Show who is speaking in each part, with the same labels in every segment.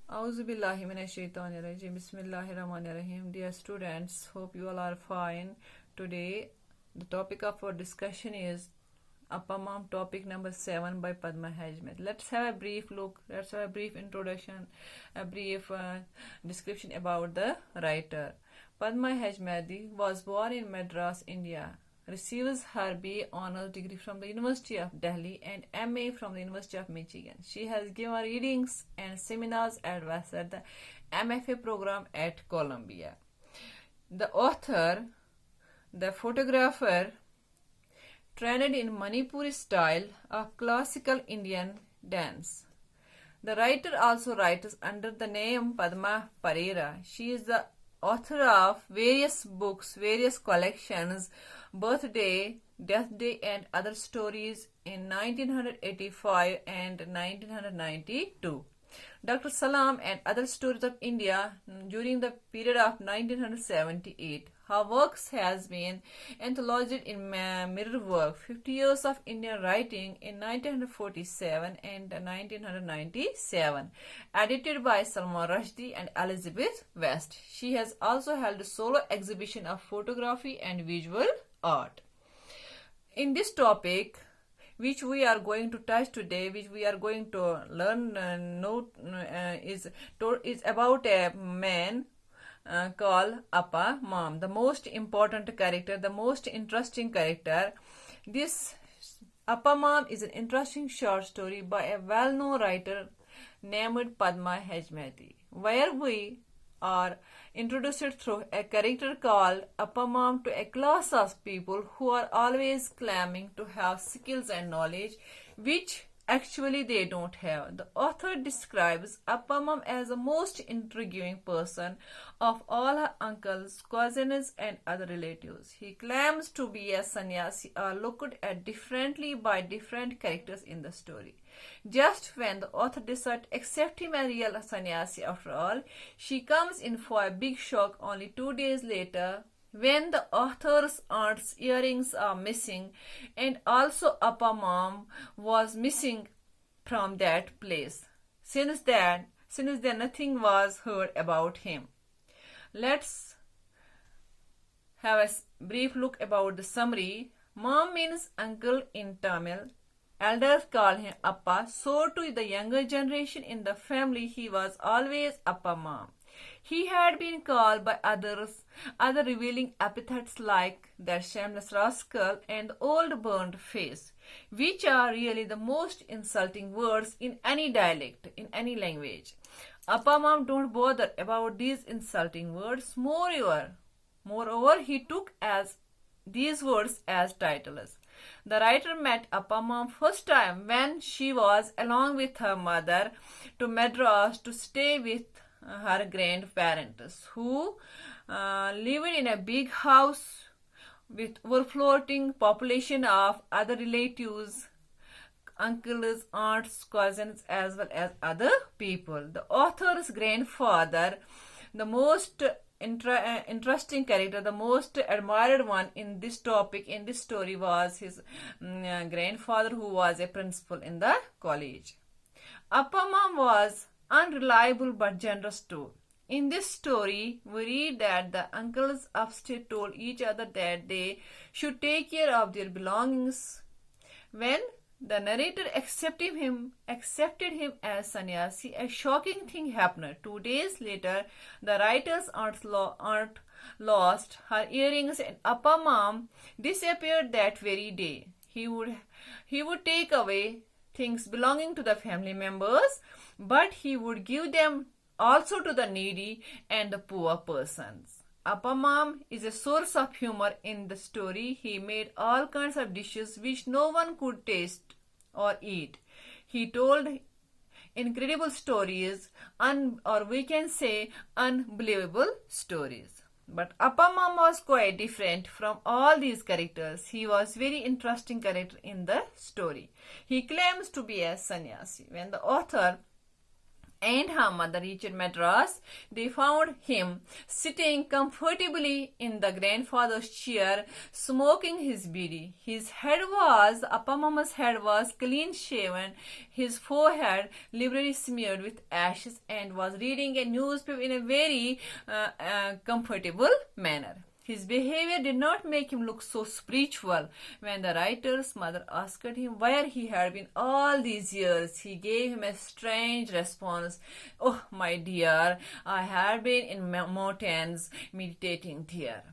Speaker 1: Auzubillahi Minashaitanirajim. Bismillahirrahmanirrahim. Dear students, hope you all are fine. Today, the topic of our discussion is Appamam topic number 7 by Padma Hajmet. Let's have a brief look, let's have a brief introduction, a brief description about the writer. Padma Hajmedi was born in Madras, India. Receives her B.A. Honours degree from the University of Delhi and M.A. from the University of Michigan. She has given readings and seminars at the MFA program at Columbia. The author, the photographer, trained in Manipuri style of classical Indian dance. The writer also writes under the name Padma Parera. She is the author of various books, various collections, Birthday, Death Day, and Other Stories in 1985 and 1992. Dr. Salam and Other Stories of India during the period of 1978. Her works has been anthologized in Mirror Work, 50 Years of Indian Writing in 1947 and 1997, edited by Salman Rushdie and Elizabeth West. She has also held a solo exhibition of photography and visual art. In this topic, which we are going to touch today, which we are going to learn, is about a man called Appamam, the most important character, the most interesting character. This Appamam is an interesting short story by a well-known writer named Padma Hajmeti, where we are introduced through a character called Appamam to a class of people who are always claiming to have skills and knowledge which actually they don't have. The author describes Appamam as the most intriguing person of all her uncles, cousins, and other relatives. He claims to be a sannyasi or looked at differently by different characters in the story. Just when the author decides to accept him as a real sannyasi after all, she comes in for a big shock only 2 days later when the author's aunt's earrings are missing and also Appamam was missing from that place. Since then nothing was heard about him. Let's have a brief look about the summary. Mom means uncle in Tamil. Elders call him Appa, so to the younger generation in the family he was always Appamam. He had been called by other revealing epithets like that shameless rascal and old burned face, which are really the most insulting words in any dialect, in any language. Appamam don't bother about these insulting words. Moreover, he took as these words as titles. The writer met Appamam first time when she was along with her mother to Madras to stay with her grandparents, who lived in a big house with overflowing population of other relatives, uncles, aunts, cousins, as well as other people. The author's grandfather, the most interesting character, the most admired one in this topic, in this story, was his grandfather, who was a principal in the college. Appamam was unreliable but generous too. In this story, we read that the uncles upstate told each other that they should take care of their belongings. When the narrator accepted him as sannyasi, a shocking thing happened. 2 days later, the writer's aunt lost her earrings and Appamam disappeared that very day. He would take away things belonging to the family members, but he would give them also to the needy and the poor persons. Appamam is a source of humor in the story. He made all kinds of dishes which no one could taste or eat. He told incredible stories, or we can say unbelievable stories. But Appamam was quite different from all these characters. He was very interesting character in the story. He claims to be a sannyasi. When the author and her mother reached Madras, they found him sitting comfortably in the grandfather's chair, smoking his bidi. His head was, Appamama's head was clean shaven, his forehead liberally smeared with ashes, and was reading a newspaper in a very comfortable manner. His behavior did not make him look so spiritual. When the writer's mother asked him where he had been all these years, he gave him a strange response. Oh, my dear, I had been in mountains meditating there.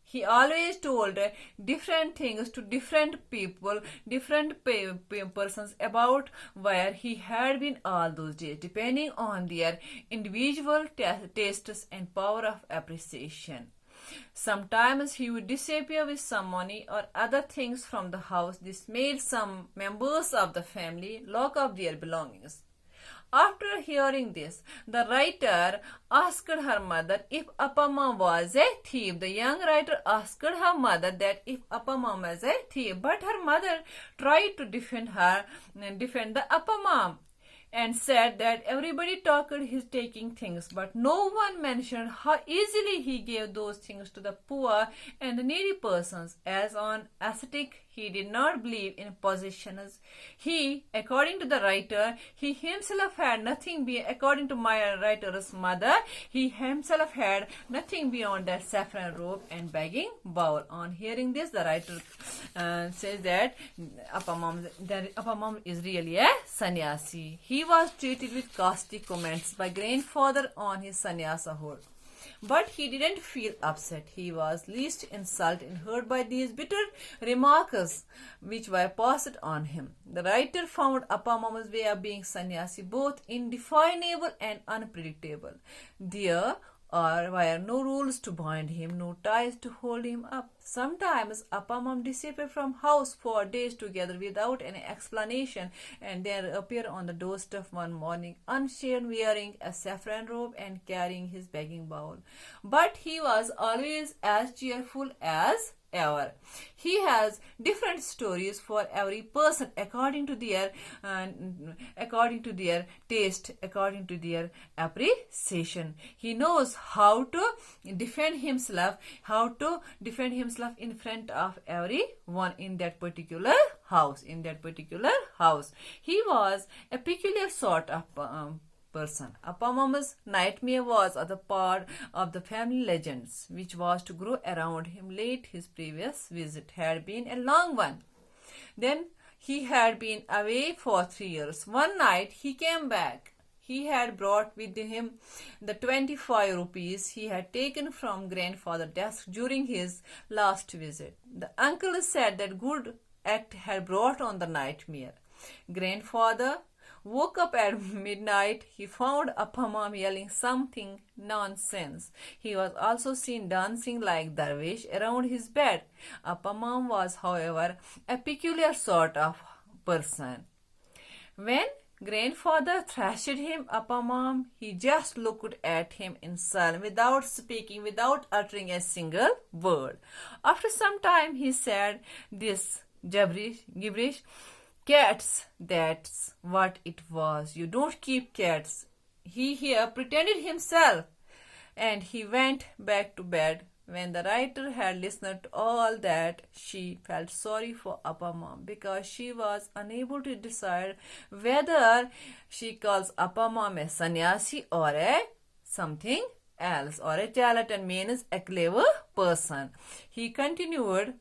Speaker 1: He always told different things to different people, different persons about where he had been all those days, depending on their individual tastes and power of appreciation. Sometimes he would disappear with some money or other things from the house. This made some members of the family lock up their belongings. After hearing this, the writer asked her mother if Appamma was a thief. The young writer asked her mother that if Appamma was a thief, but her mother tried to defend the Appamma, and said that everybody talked his taking things, but no one mentioned how easily he gave those things to the poor and the needy persons. As an ascetic, he did not believe in possessions. He, according to the writer, he himself had nothing according to my writer's mother, he himself had nothing beyond that saffron robe and begging bowl. On hearing this, the writer says that Appamam is really a sannyasi. He was treated with caustic comments by grandfather on his sannyasa-hood. But he didn't feel upset. He was least insulted and hurt by these bitter remarks which were passed on him. The writer found Appamama's way of being sannyasi both indefinable and unpredictable. There were no rules to bind him, no ties to hold him up. Sometimes Appamam disappeared from house for days together without any explanation, and then appeared on the doorstep one morning, unshaven, wearing a saffron robe and carrying his begging bowl. But he was always as cheerful as ever. He has different stories for every person according to their taste, according to their appreciation. He knows how to defend himself in front of everyone in that particular house. He was a peculiar sort of person. Appamama's nightmare was a part of the family legends which was to grow around him late. His previous visit had been a long one. Then he had been away for 3 years. One night he came back. He had brought with him the 25 rupees he had taken from grandfather's desk during his last visit. The uncle said that good act had brought on the nightmare. Grandfather woke up at midnight. He found Appamam yelling something nonsense. He was also seen dancing like Darvish around his bed. Appamam was, however, a peculiar sort of person. When grandfather thrashed him, Appamam, he just looked at him in silence, without speaking, without uttering a single word. After some time, he said this gibberish. Cats, that's what it was. You don't keep cats. He here pretended himself, and he went back to bed. When the writer had listened to all that, she felt sorry for Appamam because she was unable to decide whether she calls Appamam a sannyasi or a something else, or a charlatan, means a clever person. He continued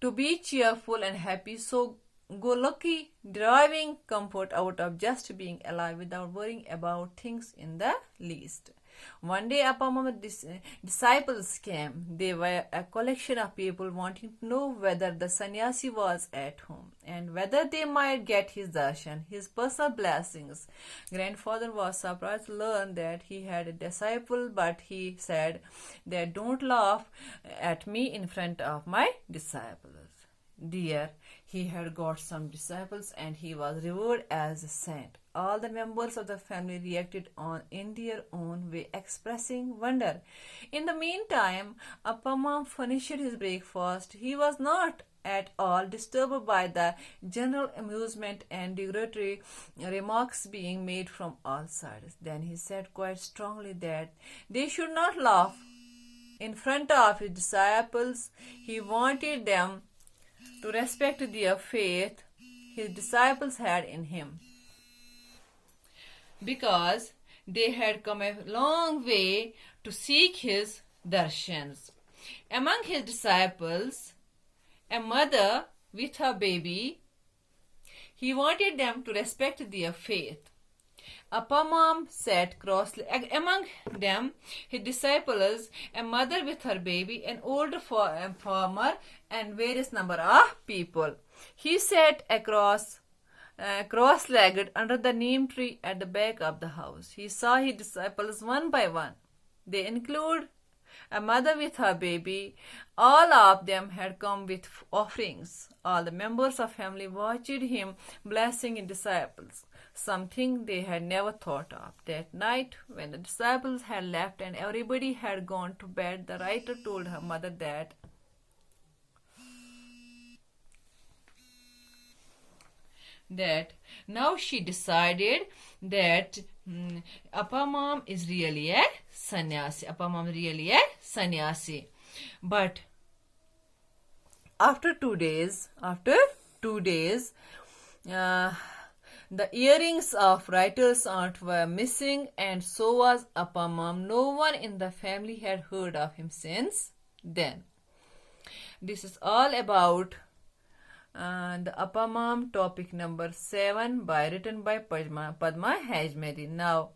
Speaker 1: to be cheerful and happy, so go lucky, deriving comfort out of just being alive without worrying about things in the least. One day Appamam's disciples came. They were a collection of people wanting to know whether the sannyasi was at home and whether they might get his darshan, his personal blessings. Grandfather was surprised to learn that he had a disciple, but he said that don't laugh at me in front of my disciples. Dear, he had got some disciples and he was revered as a saint. All the members of the family reacted in their own way, expressing wonder. In the meantime, Appamam finished his breakfast. He was not at all disturbed by the general amusement and derogatory remarks being made from all sides. Then he said quite strongly that they should not laugh in front of his disciples. He wanted them to respect their faith his disciples had in him, because they had come a long way to seek his darshans. Among his disciples, a mother with her baby, he wanted them to respect their faith. Appamam sat cross-legged. Among them, his disciples, a mother with her baby, an older farmer, and various number of people. He sat cross-legged under the neem tree at the back of the house. He saw his disciples one by one. They include a mother with her baby. All of them had come with offerings. All the members of family watched him blessing his disciples, something they had never thought of. That night, when the disciples had left and everybody had gone to bed, the writer told her mother that now she decided that Appamam is really a sannyasi. Appamam really a sannyasi. But after 2 days, the earrings of writer's aunt were missing, and so was Appamam. No one in the family had heard of him since then. This is all about the Appamam, topic number 7, written by Padma Hajmeri. Now,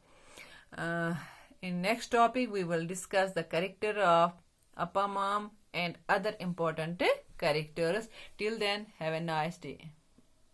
Speaker 1: in next topic, we will discuss the character of Appamam and other important characters. Till then, have a nice day.